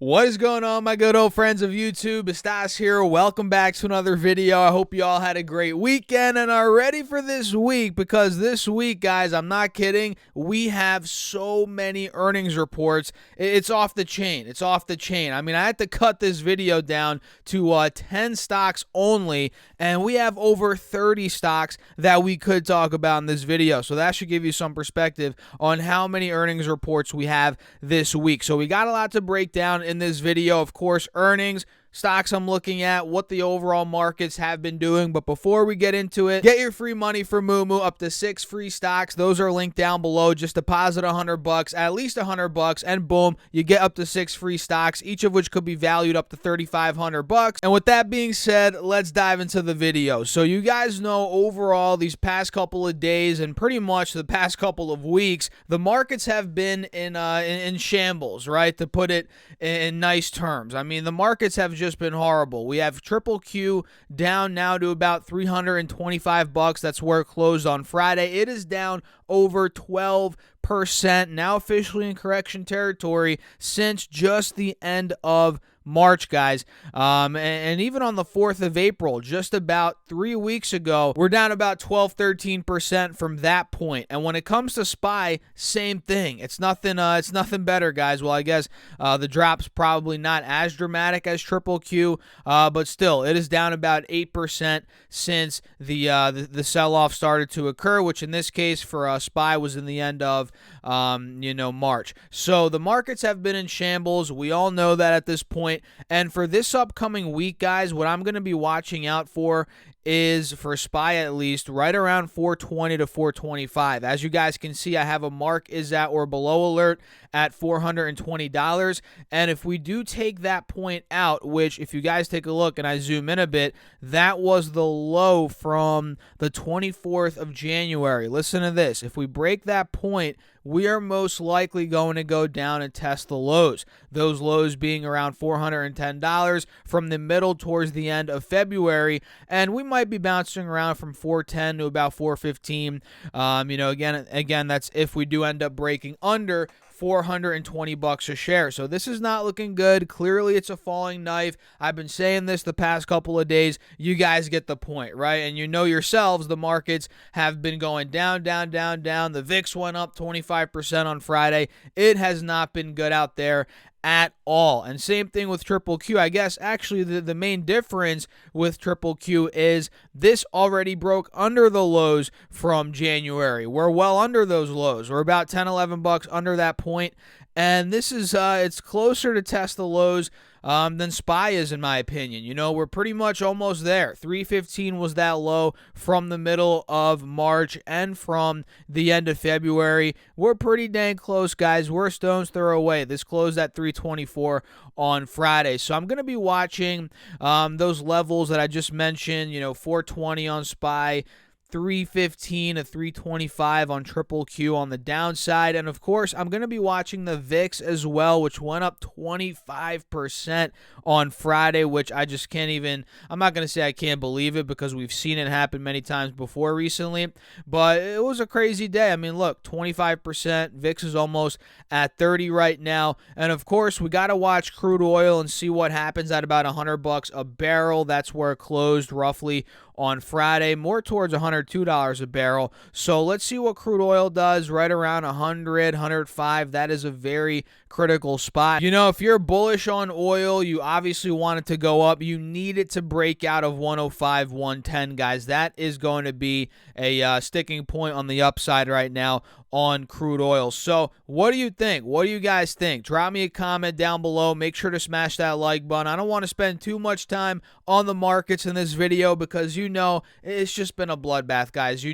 What is going on, my good old friends of YouTube? Stas here. Welcome back to another video. I hope you all had a great weekend and are ready for this week, because this week, guys, I'm not kidding, we have so many earnings reports. It's off the chain. It's off the chain. I mean, I had to cut this video down to 10 stocks only, and we have over 30 stocks that we could talk about in this video. So that should give you some perspective on how many earnings reports we have this week. So we got a lot to break down in this video. Of course, earnings, stocks I'm looking at, what the overall markets have been doing. But before we get into it, get your free money for Moomoo, up to 6 free stocks. Those are linked down below. Just deposit $100, at least $100, and boom, you get up to 6 free stocks, each of which could be valued up to $3,500. And with that being said, let's dive into the video. So you guys know, overall, these past couple of days and pretty much the past couple of weeks, the markets have been in shambles, right? To put it in nice terms. I mean, the markets have just been horrible. We have Triple Q down now to about $325. That's where it closed on Friday. It is down over 12%, now officially in correction territory since just the end of March, guys. And even on the 4th of April, just about 3 weeks ago, we're down about 12-13% from that point. And when it comes to SPY, same thing. It's nothing better, guys. Well, I guess the drop's probably not as dramatic as Triple Q, but still, it is down about 8% since the sell-off started to occur, which in this case for SPY was in the end of March. So the markets have been in shambles. We all know that at this point. And for this upcoming week, guys, what I'm going to be watching out for is, for SPY at least, right around 420 to 425. As you guys can see, I have a mark is at or below alert at $420. And if we do take that point out, which if you guys take a look and I zoom in a bit, that was the low from the 24th of January. Listen to this. If we break that point, we are most likely going to go down and test the lows. Those lows being around $410 from the middle towards the end of February, and we might be bouncing around from 410 to about 415. Again, that's if we do end up breaking under $420 a share. So this is not looking good. Clearly, it's a falling knife. I've been saying this the past couple of days. You guys get the point, right? And you know yourselves, the markets have been going down, down, down, down. The VIX went up 25% on Friday. It has not been good out there at all. And same thing with Triple Q. I guess actually the main difference with Triple Q is this already broke under the lows from January. We're well under those lows. We're about $10-11 under that point. And this is it's closer to test the lows than SPY is, in my opinion. You know, we're pretty much almost there. 315 was that low from the middle of March and from the end of February. We're pretty dang close, guys. We're a stone's throw away. This closed at 324 on Friday. So I'm going to be watching those levels that I just mentioned, 420 on SPY, 315 to 325 on Triple Q on the downside. And of course, I'm going to be watching the VIX as well, which went up 25% on Friday, which I just can't even, I'm not going to say I can't believe it, because we've seen it happen many times before recently, but it was a crazy day. I mean, look, 25%, VIX is almost at 30 right now. And of course, we got to watch crude oil and see what happens at about $100 a barrel. That's where it closed roughly on Friday, more towards $102 a barrel. So let's see what crude oil does, right around 100, 105. That is a very critical spot. If you're bullish on oil, you obviously want it to go up. You need it to break out of 105, 110, guys. That is going to be a sticking point on the upside right now on crude oil. So what do you think? What do you guys think? Drop me a comment down below. Make sure to smash that like button. I don't want to spend too much time on the markets in this video, because it's just been a bloodbath, guys,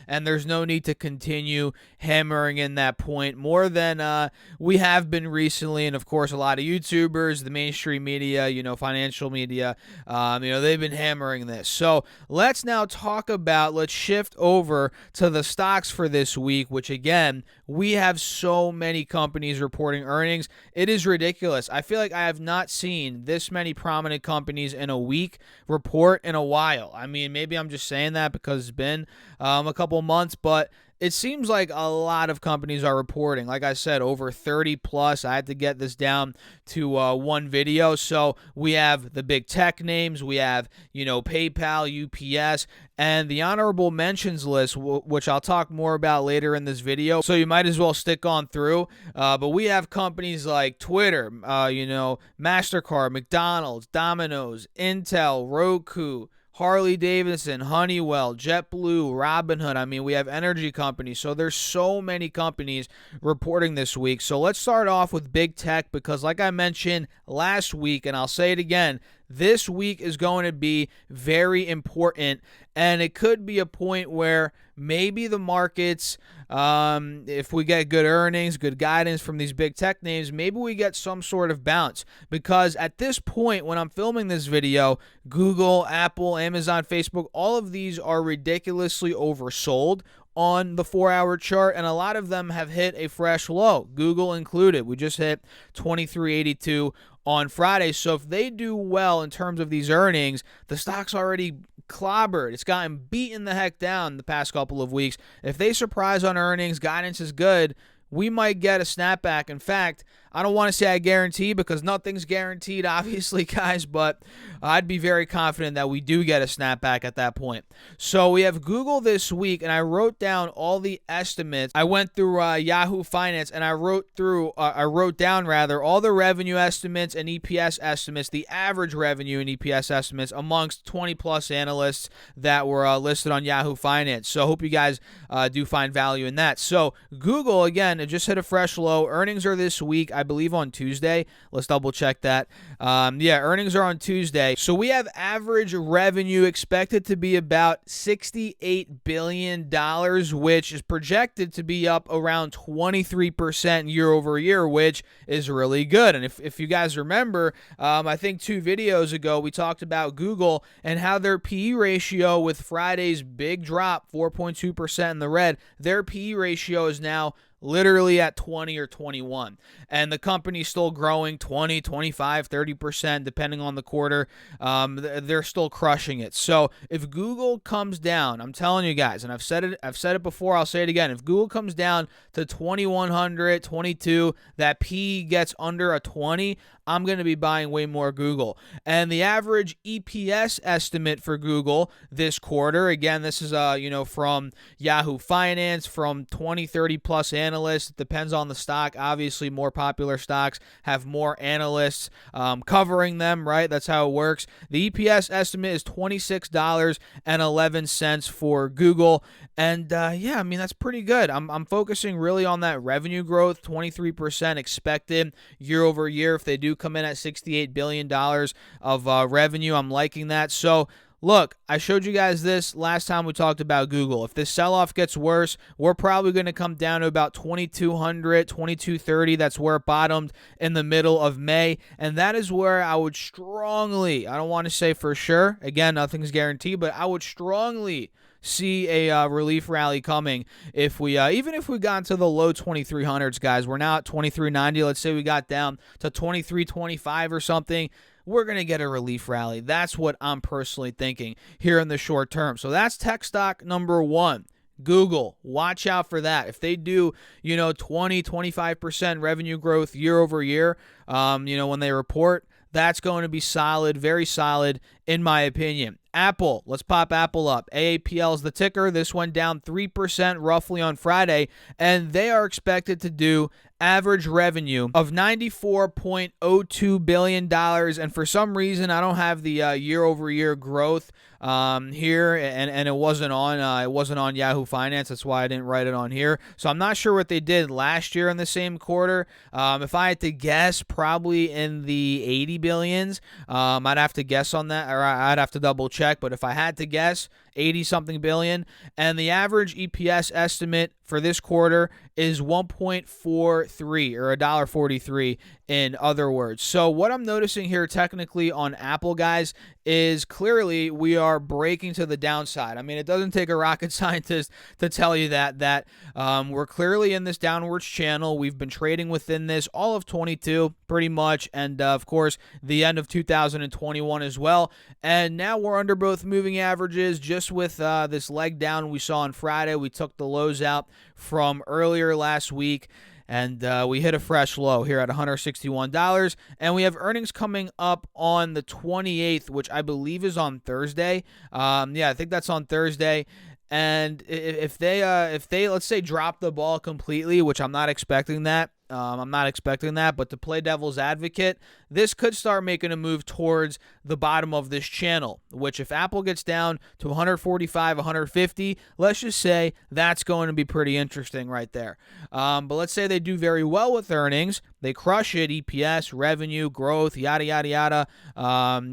and there's no need to continue hammering in that point more than we have been recently. And of course, a lot of YouTubers, the mainstream media, financial media, they've been hammering this. So let's now let's shift over to the stocks for this week, which again, we have so many companies reporting earnings. It is ridiculous. I feel like I have not seen this many prominent companies in a week report in a while. I mean, maybe I'm just saying that because it's been a couple months, but it seems like a lot of companies are reporting. Like I said, over 30 plus. I had to get this down to one video. So we have the big tech names. We have, PayPal, UPS, and the honorable mentions list, which I'll talk more about later in this video. So you might as well stick on through. But we have companies like Twitter, MasterCard, McDonald's, Domino's, Intel, Roku, Harley Davidson, Honeywell, JetBlue, Robinhood. I mean, we have energy companies. So there's so many companies reporting this week. So let's start off with big tech because like I mentioned last week, and I'll say it again, this week is going to be very important, and it could be a point where maybe the markets, if we get good earnings, good guidance from these big tech names, maybe we get some sort of bounce. Because at this point, when I'm filming this video, Google, Apple, Amazon, Facebook, all of these are ridiculously oversold on the 4-hour chart, and a lot of them have hit a fresh low, Google included. We just hit 2382 on Friday. So if they do well in terms of these earnings, the stock's already clobbered. It's gotten beaten the heck down the past couple of weeks. If they surprise on earnings, guidance is good, we might get a snapback. In fact, I don't want to say I guarantee because nothing's guaranteed, obviously, guys, but I'd be very confident that we do get a snapback at that point. So we have Google this week, and I wrote down all the estimates. I went through Yahoo Finance, and I wrote down all the revenue estimates and EPS estimates, the average revenue and EPS estimates amongst 20-plus analysts that were listed on Yahoo Finance. So I hope you guys do find value in that. So Google, again, it just hit a fresh low. Earnings are this week, I believe on Tuesday. Let's double check that. Earnings are on Tuesday. So we have average revenue expected to be about $68 billion, which is projected to be up around 23% year over year, which is really good. And if you guys remember, I think 2 videos ago, we talked about Google and how their PE ratio with Friday's big drop, 4.2% in the red, their PE ratio is now literally at 20 or 21. And the company's still growing 20, 25, 30%, depending on the quarter. They're still crushing it. So if Google comes down, I'm telling you guys, and I've said it before, I'll say it again. If Google comes down to 2100, 22, that P gets under a 20, I'm going to be buying way more Google. And the average EPS estimate for Google this quarter, again, this is from Yahoo Finance, from 20, 30 plus analysts. It depends on the stock. Obviously, more popular stocks have more analysts covering them, right? That's how it works. The EPS estimate is $26.11 for Google. And that's pretty good. I'm focusing really on that revenue growth, 23% expected year over year. If they do come in at $68 billion of revenue, I'm liking that. So look, I showed you guys this last time we talked about Google. If this sell-off gets worse, we're probably going to come down to about 2200, 2230. That's where it bottomed in the middle of May. And that is where I would strongly, I don't want to say for sure, again, nothing's guaranteed, but I would strongly see a relief rally coming if we even if we got into the low 2300s, guys. We're now at 2390. Let's say we got down to 2325 or something. We're going to get a relief rally. That's what I'm personally thinking here in the short term. So that's tech stock number 1. Google, watch out for that. If they do, 20, 25% revenue growth year over year, when they report, that's going to be solid, very solid in my opinion. Apple, let's pop Apple up. AAPL is the ticker. This went down 3% roughly on Friday, and they are expected to do average revenue of $94.02 billion. And for some reason, I don't have the year-over-year growth here, and it wasn't on Yahoo Finance. That's why I didn't write it on here. So I'm not sure what they did last year in the same quarter. If I had to guess, probably in the 80 billions. I'd have to guess on that, or I'd have to double check. But if I had to guess, 80-something billion. And the average EPS estimate for this quarter is 1.43 or $1.43 in other words. So what I'm noticing here technically on Apple, guys, is clearly we are breaking to the downside. I mean, it doesn't take a rocket scientist to tell you that we're clearly in this downwards channel. We've been trading within this all of 22 pretty much, and of course the end of 2021 as well. And now we're under both moving averages, just mess with this leg down we saw on Friday. We took the lows out from earlier last week, and we hit a fresh low here at $161. And we have earnings coming up on the 28th, which I believe is on Thursday. Yeah, I think that's on Thursday. And if they let's say drop the ball completely, which I'm not expecting that. But to play devil's advocate, this could start making a move towards the bottom of this channel, which if Apple gets down to 145, 150, let's just say that's going to be pretty interesting right there. But let's say they do very well with earnings. They crush it, EPS, revenue, growth, yada, yada, yada,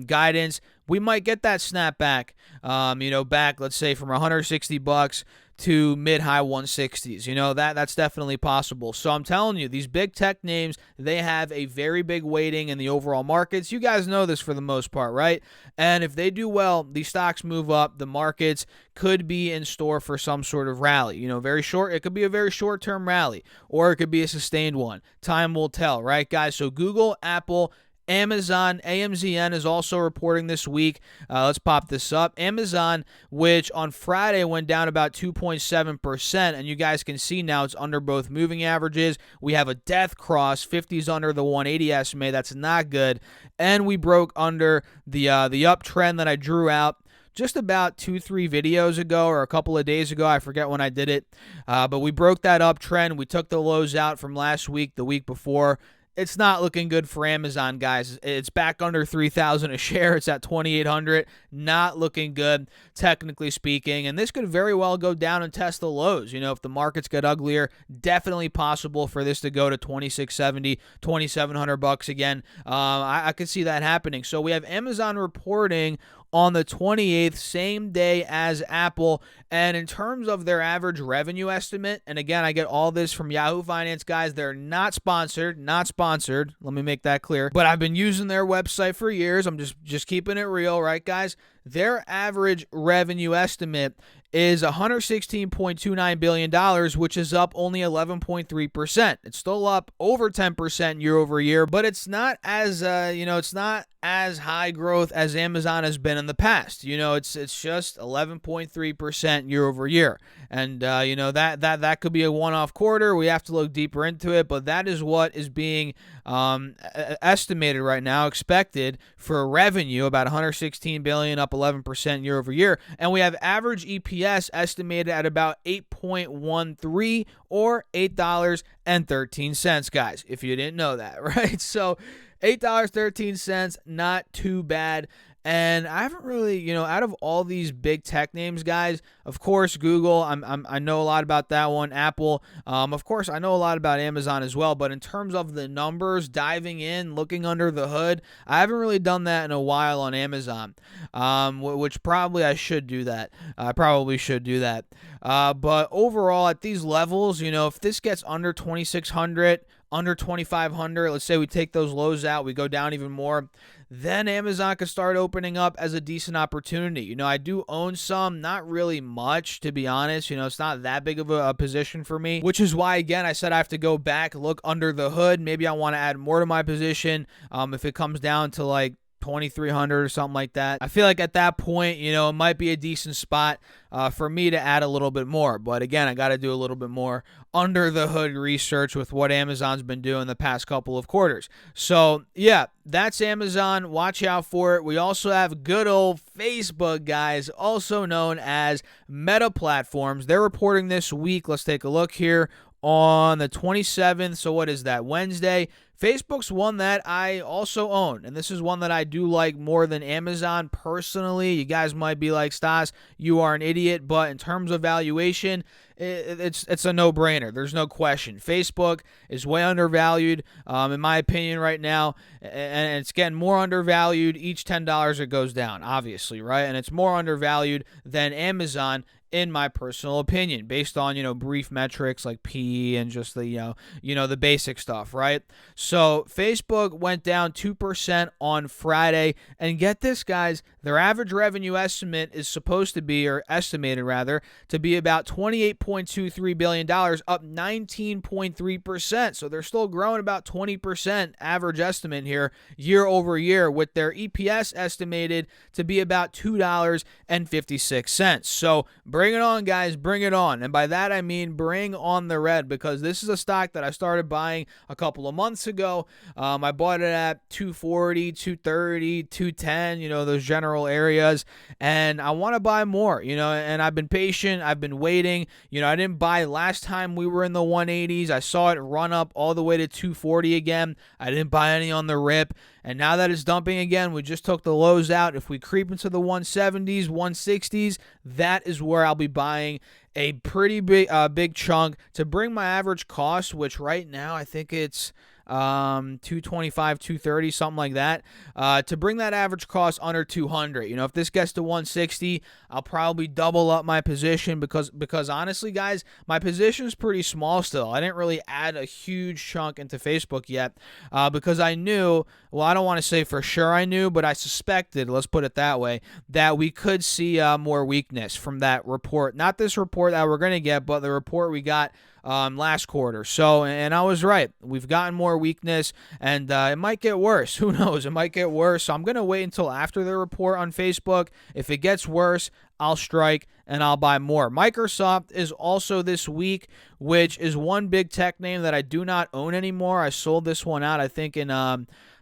guidance. We might get that snapback, back, let's say, from $160 to mid-high 160s. That's definitely possible. So I'm telling you, these big tech names, they have a very big weighting in the overall markets. You guys know this for the most part, right? And if they do well, these stocks move up. The markets could be in store for some sort of rally. Very short. It could be a very short-term rally, or it could be a sustained one. Time will tell, right, guys? So Google, Apple, Amazon, AMZN is also reporting this week. Let's pop this up. Amazon, which on Friday went down about 2.7%, and you guys can see now it's under both moving averages. We have a death cross, 50s under the 180 SMA. That's not good. And we broke under the uptrend that I drew out just about 2-3 videos ago or a couple of days ago. I forget when I did it. But we broke that uptrend. We took the lows out from last week, the week before. It's not looking good for Amazon, guys. It's back under 3,000 a share. It's at 2,800. Not looking good, technically speaking. And this could very well go down and test the lows. If the markets get uglier, definitely possible for this to go to 2,670, 2,700 bucks again. I could see that happening. So we have Amazon reporting on the 28th, same day as Apple. And in terms of their average revenue estimate, and again, I get all this from Yahoo Finance, guys. They're not sponsored. Let me make that clear. But I've been using their website for years. I'm just keeping it real, right, guys? Their average revenue estimate is $116.29 billion, which is up only 11.3%. It's still up over 10% year over year, but it's not as it's not as high growth as Amazon has been in the past. It's just 11.3% year over year, and that could be a one-off quarter. We have to look deeper into it, but that is what is being estimated right now, expected for revenue, about $116 billion, up 11% year over year, and we have average EPS estimated at about 8.13 or $8.13, guys, if you didn't know that, right? So $8.13, not too bad. And I haven't really, out of all these big tech names, guys, of course, Google, I know a lot about that one. Apple, of course, I know a lot about Amazon as well. But in terms of the numbers, diving in, looking under the hood, I haven't really done that in a while on Amazon, which probably I should do that. I probably should do that. But overall, at these levels, if this gets under 2,600, under 2,500, let's say we take those lows out, we go down even more, then Amazon could start opening up as a decent opportunity. I do own some, not really much, to be honest. It's not that big of a position for me, which is why, again, I said I have to go back, look under the hood. Maybe I want to add more to my position if it comes down to like 2,300 or something like that. I feel like at that point, it might be a decent spot for me to add a little bit more. But again, I got to do a little bit more under the hood research with what Amazon's been doing the past couple of quarters. So yeah, that's Amazon. Watch out for it. We also have good old Facebook, guys, also known as Meta Platforms. They're reporting this week. Let's take a look here on the 27th. So what is that? Wednesday. Facebook's one that I also own, and this is one that I do like more than Amazon personally. You guys might be like, Stas, you are an idiot, but in terms of valuation, it's a no-brainer. There's no question. Facebook is way undervalued, in my opinion, right now, and it's getting more undervalued each $10 it goes down, obviously, right? And it's more undervalued than Amazon, in my personal opinion, based on, brief metrics like PE and just the, the basic stuff, right? So Facebook went down 2% on Friday. And get this, guys, their average revenue estimate is supposed to be, or estimated rather, to be about $28.23 billion, up 19.3%. So they're still growing about 20% average estimate here year over year, with their EPS estimated to be about $2.56. So bring it on, guys, bring it on. And by that I mean bring on the red, because this is a stock that I started buying a couple of months ago. I bought it at 240, 230, 210, those general areas, and I want to buy more, and I've been patient. I've been waiting. I didn't buy last time we were in the 180s. I saw it run up all the way to 240 again. I didn't buy any on the rip, and now that it's dumping again, we just took the lows out. If we creep into the 170s, 160s, that is where I'll be buying a pretty big chunk to bring my average cost, which right now I think it's 225, 230, something like that, to bring that average cost under 200. If this gets to 160, I'll probably double up my position, because honestly, guys, my position is pretty small still. I didn't really add a huge chunk into Facebook yet, because I knew, well, I don't want to say for sure I knew, but I suspected, let's put it that way, that we could see more weakness from that report. Not this report that we're going to get, but the report we got last quarter. So, and I was right. We've gotten more weakness, and it might get worse. Who knows? It might get worse. So I'm going to wait until after the report on Facebook. If it gets worse, I'll strike and I'll buy more. Microsoft is also this week, which is one big tech name that I do not own anymore. I sold this one out, I think,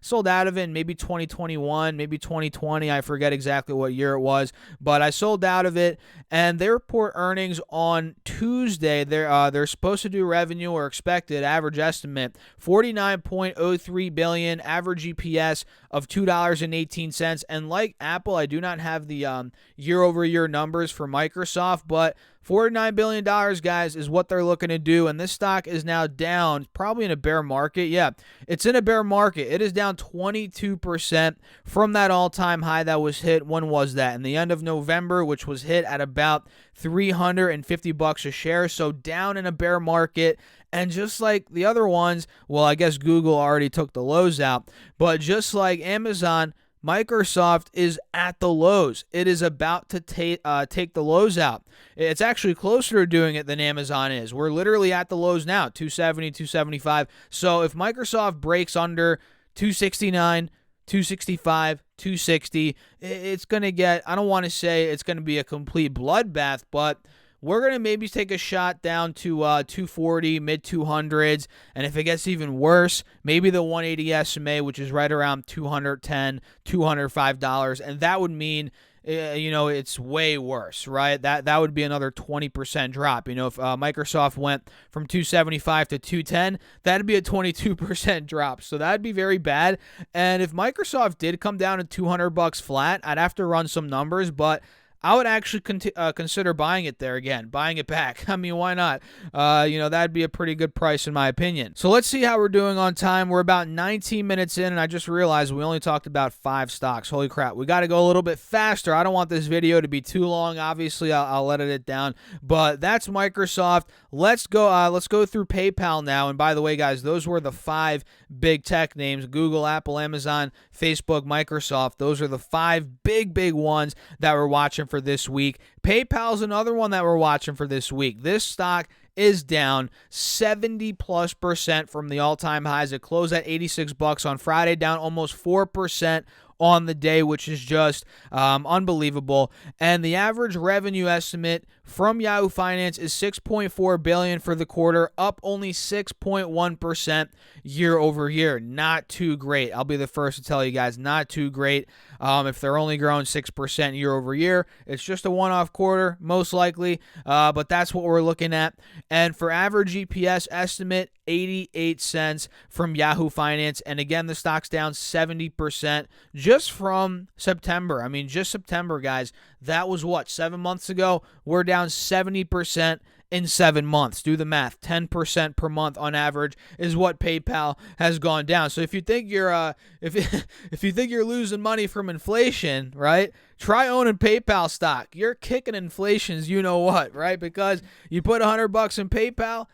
sold out of it in maybe 2021, maybe 2020. I forget exactly what year it was, but I sold out of it. And they report earnings on Tuesday. They're supposed to do revenue, or expected average estimate, $49.03 billion, average EPS of $2.18. And like Apple, I do not have the year-over-year numbers for Microsoft, but $49 billion, guys, is what they're looking to do, and this stock is now down, probably in a bear market. Yeah, it's in a bear market. It is down 22% from that all-time high that was hit. When was that? In the end of November, which was hit at about $350 a share, so down in a bear market. And just like the other ones, well, I guess Google already took the lows out, but just like Amazon, Microsoft is at the lows. It is about to take the lows out. It's actually closer to doing it than Amazon is. We're literally at the lows now, 270, 275. So if Microsoft breaks under 269, 265, 260, it's going to get, I don't want to say it's going to be a complete bloodbath, but we're going to maybe take a shot down to 240, mid-200s, and if it gets even worse, maybe the 180 SMA, which is right around $210, $205, and that would mean, it's way worse, right? That would be another 20% drop. If Microsoft went from 275 to 210, that'd be a 22% drop. So that'd be very bad. And if Microsoft did come down to $200 flat, I'd have to run some numbers, but I would actually consider buying it there again, buying it back. I mean, why not? That'd be a pretty good price in my opinion. So let's see how we're doing on time. We're about 19 minutes in, and I just realized we only talked about 5 stocks. Holy crap. We got to go a little bit faster. I don't want this video to be too long. Obviously, I'll edit it down. But that's Microsoft. Let's go through PayPal now. And by the way, guys, those were the 5 big tech names: Google, Apple, Amazon, Facebook, Microsoft. Those are the 5 big ones that we're watching for this week. PayPal's another one that we're watching for this week. This stock is down 70+% from the all-time highs. It closed at $86 on Friday, down almost 4% on the day, which is just unbelievable. And the average revenue estimate from Yahoo Finance is $6.4 billion for the quarter, up only 6.1% year over year. Not too great. I'll be the first to tell you guys, not too great. If they're only growing 6% year over year, it's just a one-off quarter, most likely. But that's what we're looking at. And for average EPS estimate, 88 cents from Yahoo Finance. And again, the stock's down 70% just from September. I mean, just September, guys. That was what, 7 months ago? We're down 70% in 7 months. Do the math. 10% per month on average is what PayPal has gone down. So if you think you're if you think you're losing money from inflation, right? Try owning PayPal stock. You're kicking inflation's you know what, right? Because you put $100 in PayPal,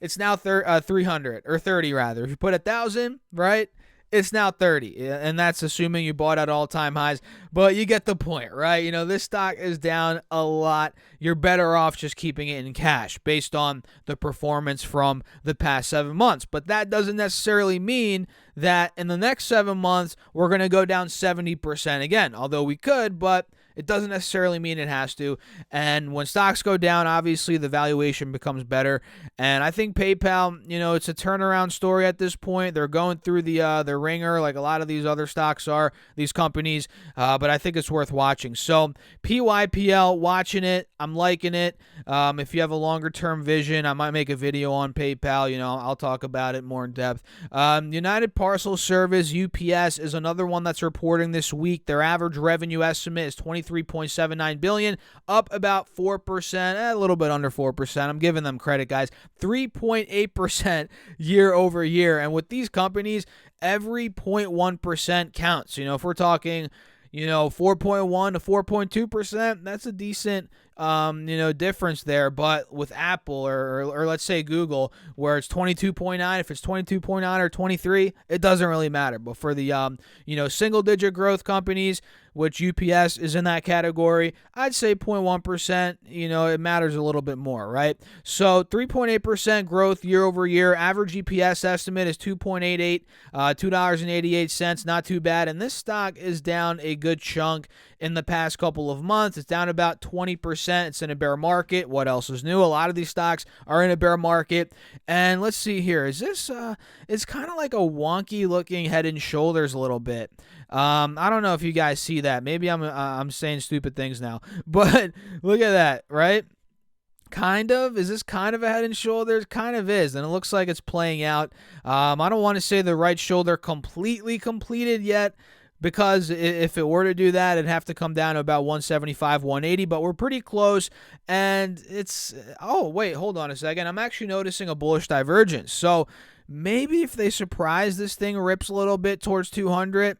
it's now 300 or 30 rather. If you put 1,000, right? It's now 30, and that's assuming you bought at all-time highs, but you get the point, right? You know, this stock is down a lot. You're better off just keeping it in cash based on the performance from the past 7 months, but that doesn't necessarily mean that in the next 7 months, we're going to go down 70% again, although we could, but it doesn't necessarily mean it has to. And when stocks go down, obviously the valuation becomes better. And I think PayPal, you know, it's a turnaround story at this point. They're going through the ringer like a lot of these other stocks are, these companies. But I think it's worth watching. So PYPL, watching it. I'm liking it. If you have a longer term vision, I might make a video on PayPal. You know, I'll talk about it more in depth. United Parcel Service, UPS, is another one that's reporting this week. Their average revenue estimate is $23.79 billion, up about 4%, a little bit under 4%. I'm giving them credit, guys. 3.8% year over year. And with these companies, every 0.1% counts. You know, if we're talking, you know, 4.1 to 4.2%, that's a decent difference there. But with Apple or let's say Google, where it's 22.9, if it's 22.9 or 23, it doesn't really matter. But for the single digit growth companies, which UPS is in that category, I'd say 0.1%, it matters a little bit more, right? So 3.8% growth year over year. Average EPS estimate is 2.88, $2.88, not too bad. And this stock is down a good chunk in the past couple of months. It's down about 20%. It's in a bear market. What else is new? A lot of these stocks are in a bear market. And let's see here. Is this, it's kind of like a wonky looking Head and Shoulders a little bit. I don't know if you guys see that. Maybe I'm saying stupid things now, but look at that, right? Kind of. Is this kind of a Head and Shoulders? Kind of is, and it looks like it's playing out. I don't want to say the right shoulder completely completed yet, because if it were to do that, it'd have to come down to about 175, 180, but we're pretty close, and it's, oh, wait, hold on a second. I'm actually noticing a bullish divergence, so maybe if they surprise, this thing rips a little bit towards 200.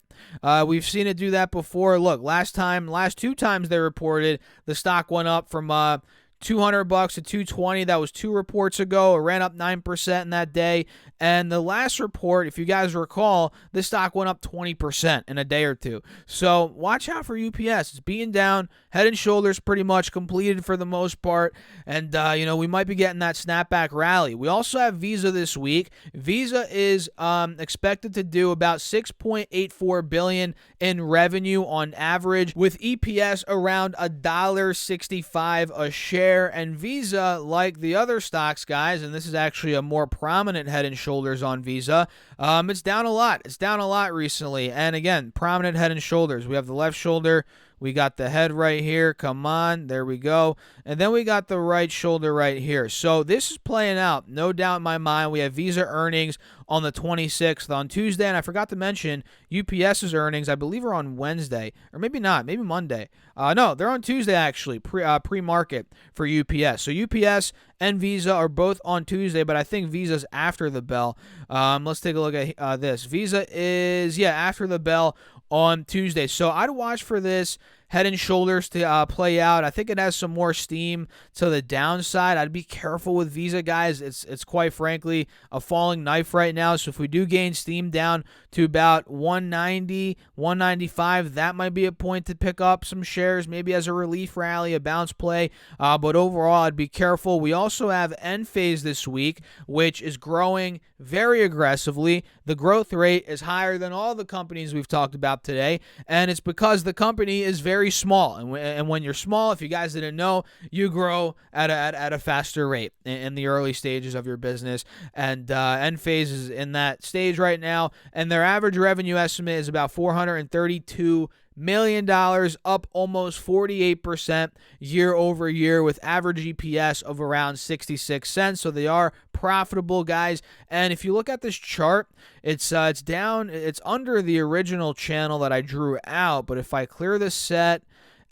We've seen it do that before. Look, last two times they reported, the stock went up from $200 to 220. That was 2 reports ago. It ran up 9% in that day. And the last report, if you guys recall, the stock went up 20% in a day or two. So watch out for UPS. It's being down. Head and Shoulders pretty much completed for the most part. And, we might be getting that snapback rally. We also have Visa this week. Visa is expected to do about $6.84 billion in revenue on average, with EPS around $1.65 a share. And Visa, like the other stocks, guys, and this is actually a more prominent Head and Shoulders on Visa, it's down a lot. It's down a lot recently. And again, prominent Head and Shoulders. We have the left shoulder. We got the head right here. Come on. There we go. And then we got the right shoulder right here. So this is playing out. No doubt in my mind. We have Visa earnings on the 26th on Tuesday. And I forgot to mention UPS's earnings, I believe, are on Wednesday. Or maybe not. Maybe Monday. No, they're on Tuesday, actually, pre-market for UPS. So UPS and Visa are both on Tuesday, but I think Visa's after the bell. Let's take a look at this. Visa is, after the bell on Tuesday. So I'd watch for this Head and Shoulders to play out. I think it has some more steam to the downside. I'd be careful with Visa, guys. It's quite frankly a falling knife right now. So if we do gain steam down to about 190, 195, that might be a point to pick up some shares, maybe as a relief rally, a bounce play. But overall, I'd be careful. We also have Enphase this week, which is growing very aggressively. The growth rate is higher than all the companies we've talked about today, and it's because the company is very small. And when you're small, if you guys didn't know, you grow at a faster rate in the early stages of your business. And Enphase is in that stage right now, and their average revenue estimate is about $432 million, up almost 48% year over year, with average EPS of around 66 cents. So they are profitable, guys. And if you look at this chart, it's down, it's under the original channel that I drew out. But if I clear this set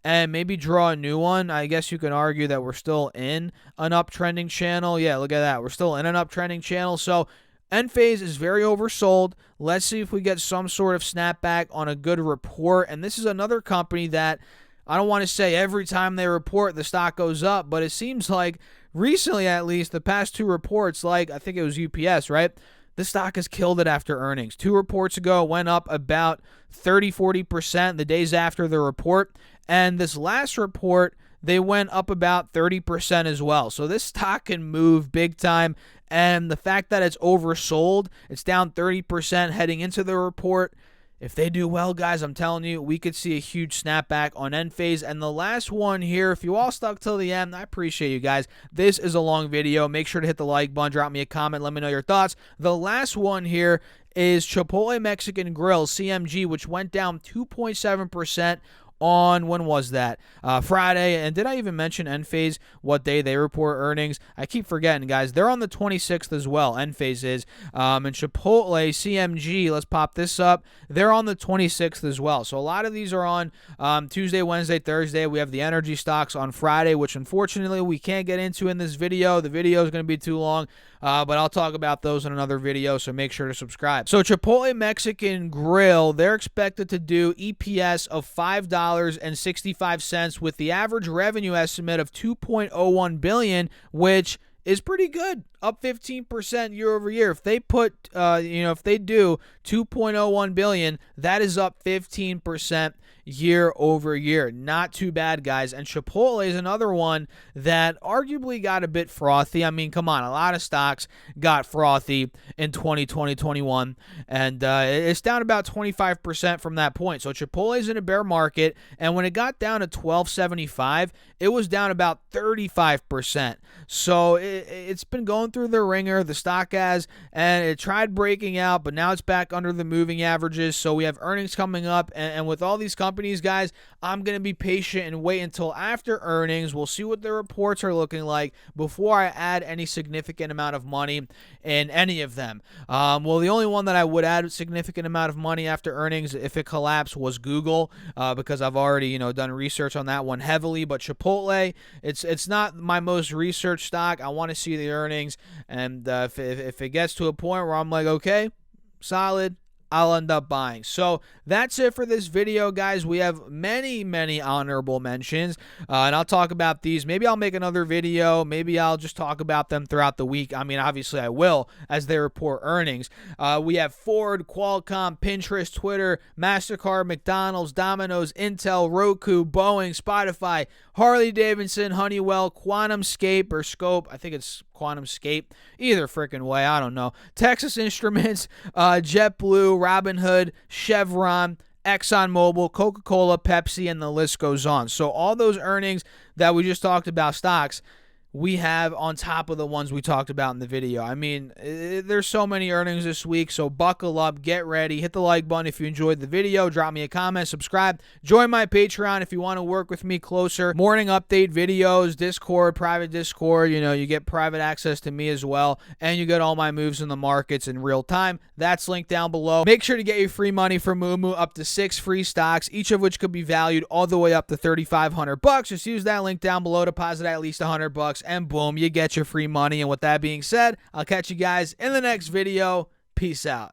and maybe draw a new one, I guess you can argue that we're still in an uptrending channel. Yeah, look at that. We're still in an uptrending channel. So Enphase is very oversold. Let's see if we get some sort of snapback on a good report. And this is another company that I don't want to say every time they report the stock goes up, but it seems like recently, at least, the past two reports, like I think it was UPS, right? The stock has killed it after earnings. Two reports ago, it went up about 30-40% the days after the report. And this last report, they went up about 30% as well. So this stock can move big time. And the fact that it's oversold, it's down 30% heading into the report. If they do well, guys, I'm telling you, we could see a huge snapback on Enphase. And the last one here, if you all stuck till the end, I appreciate you guys. This is a long video. Make sure to hit the like button, drop me a comment, let me know your thoughts. The last one here is Chipotle Mexican Grill, CMG, which went down 2.7% on, when was that? Friday. And did I even mention Enphase, what day they report earnings? I keep forgetting, guys. They're on the 26th as well. Enphase is. And Chipotle, CMG, let's pop this up. They're on the 26th as well. So a lot of these are on Tuesday, Wednesday, Thursday. We have the energy stocks on Friday, which unfortunately we can't get into in this video. The video is going to be too long. But I'll talk about those in another video, so make sure to subscribe. So Chipotle Mexican Grill, they're expected to do EPS of $5.65 with the average revenue estimate of $2.01 billion, which is pretty good, up 15% year over year. If they put, if they do $2.01 billion, that is up 15% year over year. Not too bad, guys. And Chipotle is another one that arguably got a bit frothy. I mean, come on, a lot of stocks got frothy in 2020, 21, and it's down about 25% from that point. So Chipotle is in a bear market, and when it got down to $12.75, it was down about 35%. So it's been going through the ringer, the stock has, and it tried breaking out, but now it's back under the moving averages. So we have earnings coming up, and with all these companies, guys, I'm going to be patient and wait until after earnings. We'll see what the reports are looking like before I add any significant amount of money in any of them. Well, the only one that I would add a significant amount of money after earnings if it collapsed was Google, because I've already done research on that one heavily. But Chipotle, it's not my most researched stock. I want to see the earnings, and if it gets to a point where I'm like, okay, solid, I'll end up buying. So that's it for this video, guys. We have many, many honorable mentions, and I'll talk about these. Maybe I'll make another video. Maybe I'll just talk about them throughout the week. I mean, obviously I will as they report earnings. We have Ford, Qualcomm, Pinterest, Twitter, MasterCard, McDonald's, Domino's, Intel, Roku, Boeing, Spotify, Harley-Davidson, Honeywell, QuantumScape or Scope. I think it's QuantumScape. Either freaking way, I don't know. Texas Instruments, JetBlue, Robinhood, Chevron, ExxonMobil, Coca-Cola, Pepsi, and the list goes on. So all those earnings that we just talked about, stocks, we have on top of the ones we talked about in the video. I mean, there's so many earnings this week, so buckle up, get ready, hit the like button if you enjoyed the video, drop me a comment, subscribe, join my Patreon if you want to work with me closer. Morning update videos, Discord, private Discord, you get private access to me as well, and you get all my moves in the markets in real time. That's linked down below. Make sure to get your free money from Moomoo, up to 6 free stocks, each of which could be valued all the way up to $3,500. Just use that link down below, deposit at least $100, and boom, you get your free money. And with that being said, I'll catch you guys in the next video. Peace out.